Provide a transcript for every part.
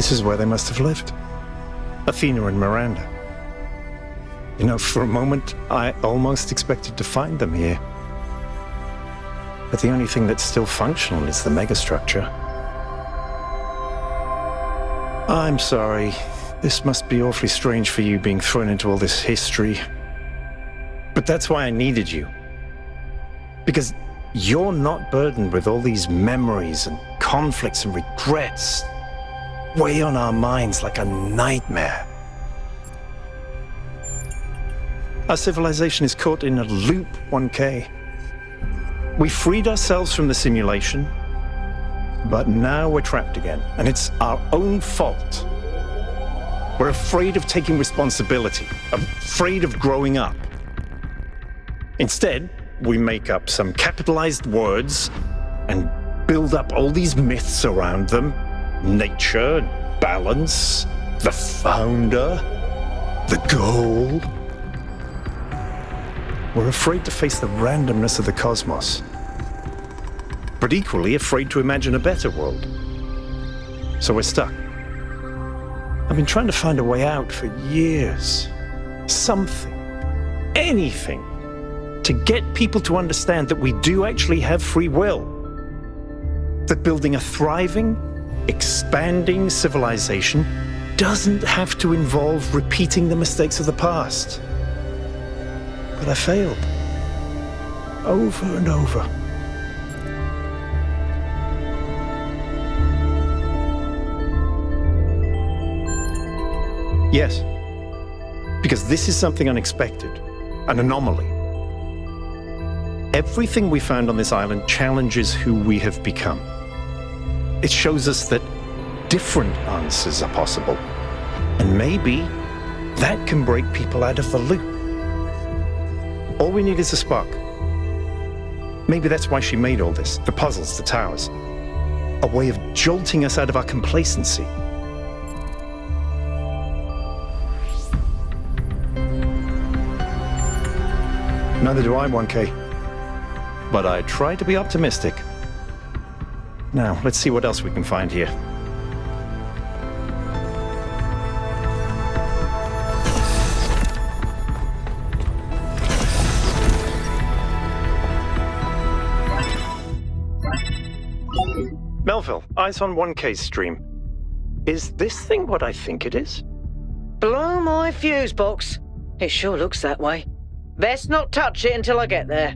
This is where they must have lived. Athena and Miranda. You know, for a moment, I almost expected to find them here. But the only thing that's still functional is the megastructure. I'm sorry. This must be awfully strange for you being thrown into all this history. But that's why I needed you. Because you're not burdened with all these memories and conflicts and regrets. Weigh on our minds like a nightmare. Our civilization is caught in a loop, 1K. We freed ourselves from the simulation, but now we're trapped again, and it's our own fault. We're afraid of taking responsibility, afraid of growing up. Instead, we make up some capitalized words and build up all these myths around them. Nature, balance, the founder, the goal. We're afraid to face the randomness of the cosmos, but equally afraid to imagine a better world. So we're stuck. I've been trying to find a way out for years. Something, anything, to get people to understand that we do actually have free will. That building a thriving, expanding civilization doesn't have to involve repeating the mistakes of the past. But I failed. Over and over. Yes. Because this is something unexpected. An anomaly. Everything we found on this island challenges who we have become. It shows us that different answers are possible. And maybe that can break people out of the loop. All we need is a spark. Maybe that's why she made all this, the puzzles, the towers. A way of jolting us out of our complacency. Neither do I, 1K. But I try to be optimistic. Now, let's see what else we can find here. Melville, eyes on 1K's stream. Is this thing what I think it is? Blow my fuse box. It sure looks that way. Best not touch it until I get there.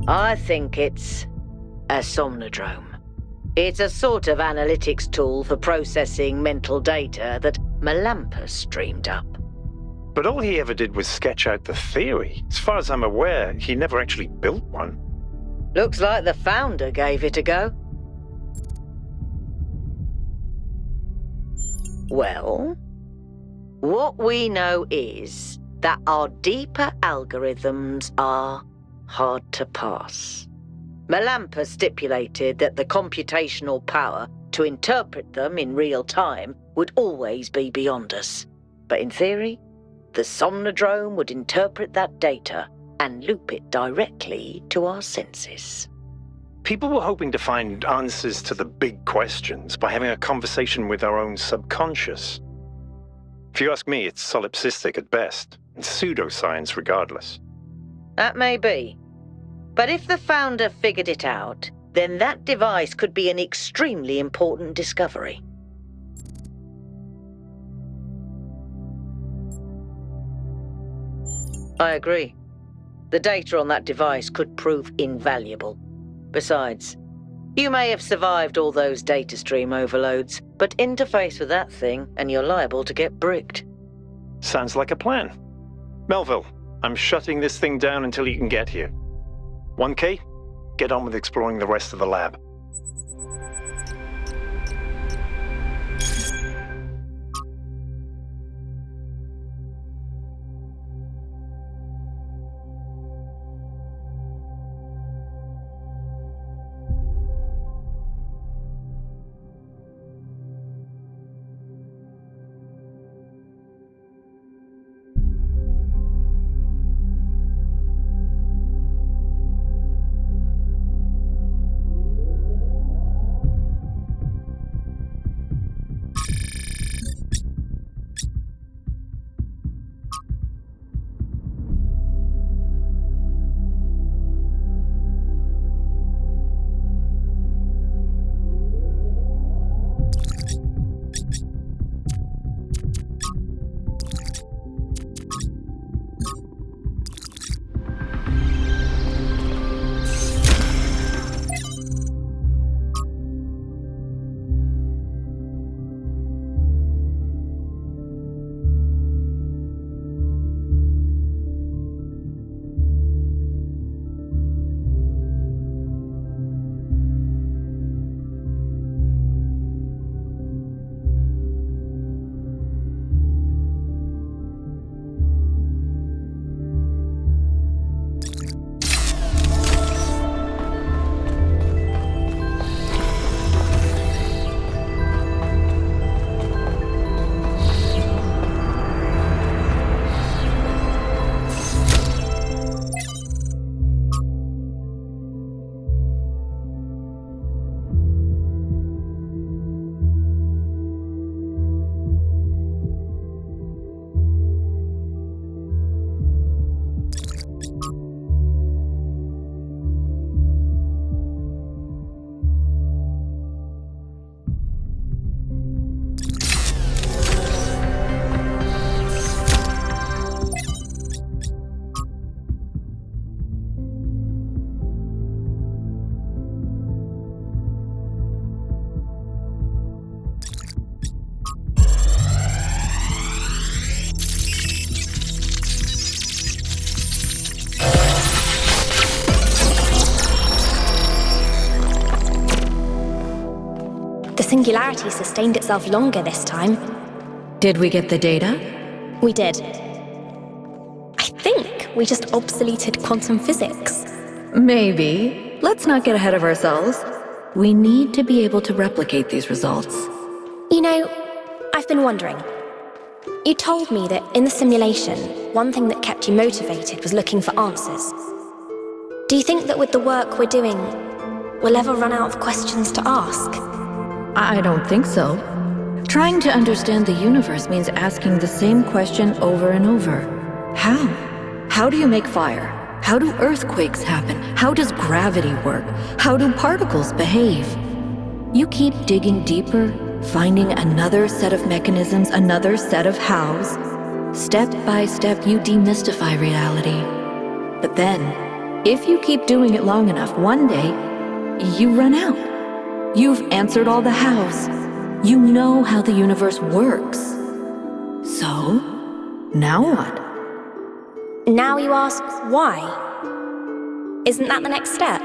I think it's a somnodrome. It's a sort of analytics tool for processing mental data that Melampus streamed up. But all he ever did was sketch out the theory. As far as I'm aware, he never actually built one. Looks like the founder gave it a go. Well, what we know is that our deeper algorithms are hard to pass. Melampus stipulated that the computational power to interpret them in real time would always be beyond us. But in theory, the somnodrome would interpret that data and loop it directly to our senses. People were hoping to find answers to the big questions by having a conversation with our own subconscious. If you ask me, it's solipsistic at best, and pseudoscience regardless. That may be. But if the founder figured it out, then that device could be an extremely important discovery. I agree. The data on that device could prove invaluable. Besides, you may have survived all those data stream overloads, but interface with that thing and you're liable to get bricked. Sounds like a plan. Melville, I'm shutting this thing down until you can get here. 1K, get on with exploring the rest of the lab. singularity sustained itself longer this time. Did we get the data? We did. I think we just obsoleted quantum physics. Maybe. Let's not get ahead of ourselves. We need to be able to replicate these results. You know, I've been wondering. You told me that in the simulation, one thing that kept you motivated was looking for answers. Do you think that with the work we're doing, we'll ever run out of questions to ask? I don't think so. Trying to understand the universe means asking the same question over and over. How? How do you make fire? How do earthquakes happen? How does gravity work? How do particles behave? You keep digging deeper, finding another set of mechanisms, another set of hows. Step by step, you demystify reality. But then, if you keep doing it long enough, one day, you run out. You've answered all the hows. You know how the universe works. So, now what? Now you ask why? Isn't that the next step?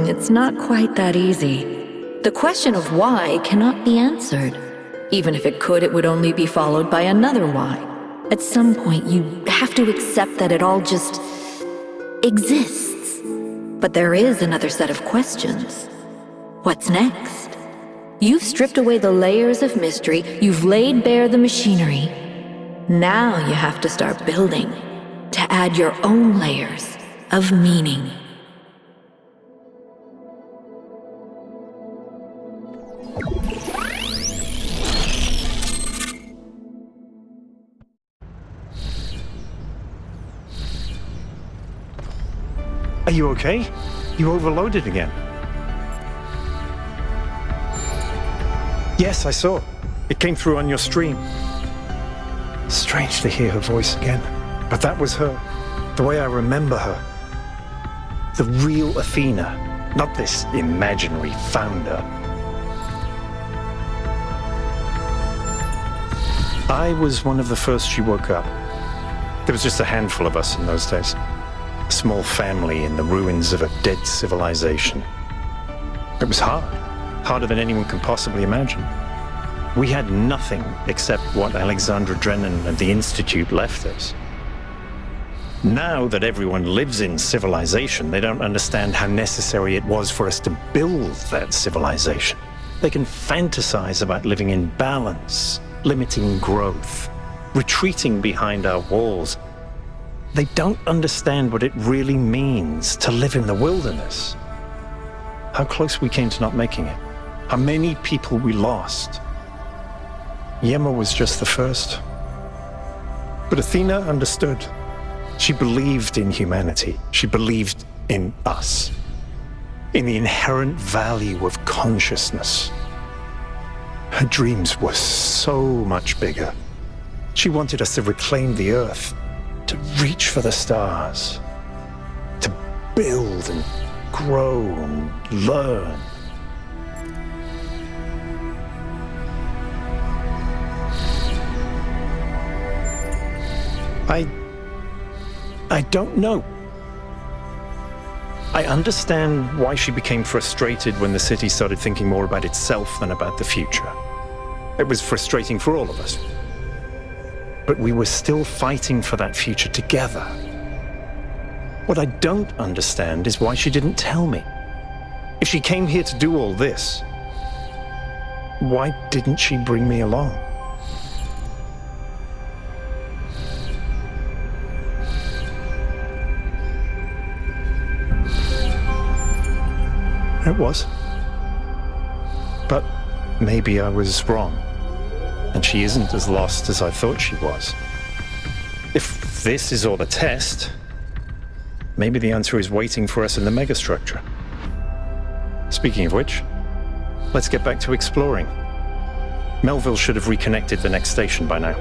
It's not quite that easy. The question of why cannot be answered. Even if it could, it would only be followed by another why. At some point, you have to accept that it all just exists. But there is another set of questions. What's next? You've stripped away the layers of mystery, you've laid bare the machinery. Now you have to start building, to add your own layers of meaning. Are you okay? You overloaded again. Yes, I saw. It came through on your stream. Strange to hear her voice again. But that was her. The way I remember her. The real Athena, not this imaginary founder. I was one of the first she woke up. There was just a handful of us in those days. A small family in the ruins of a dead civilization. It was hard. Harder than anyone can possibly imagine. We had nothing except what Alexandra Drennan and the Institute left us. Now that everyone lives in civilization, they don't understand how necessary it was for us to build that civilization. They can fantasize about living in balance, limiting growth, retreating behind our walls. They don't understand what it really means to live in the wilderness. How close we came to not making it. How many people we lost. Yema was just the first. But Athena understood. She believed in humanity. She believed in us. In the inherent value of consciousness. Her dreams were so much bigger. She wanted us to reclaim the earth, to reach for the stars, to build and grow and learn. I don't know. I understand why she became frustrated when the city started thinking more about itself than about the future. It was frustrating for all of us. But we were still fighting for that future together. What I don't understand is why she didn't tell me. If she came here to do all this, why didn't she bring me along? It was. But maybe I was wrong. And she isn't as lost as I thought she was. If this is all a test, maybe the answer is waiting for us in the megastructure. Speaking of which, let's get back to exploring. Melville should have reconnected the next station by now.